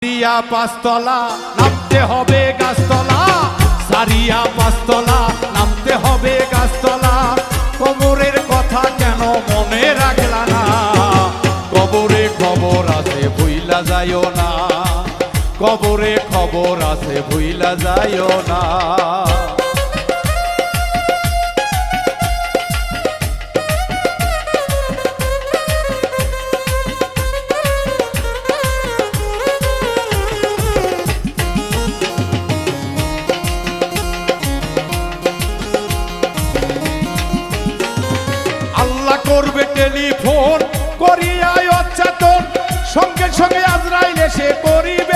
সারিয়া পাঁচতলা নামতে হবে গাছতলা, সারিয়া পাঁচতলা নামতে হবে গাছতলা। কবরের কথা কেন মনে রাখলা না, কবরে খবর আছে ভুইলা যাইও না, কবরে খবর আছে ভুইলা যাইও না। করবে টেলিফোন করিয়া অচ্চাতন, সঙ্গে সঙ্গে আজরাইল এসে করিবে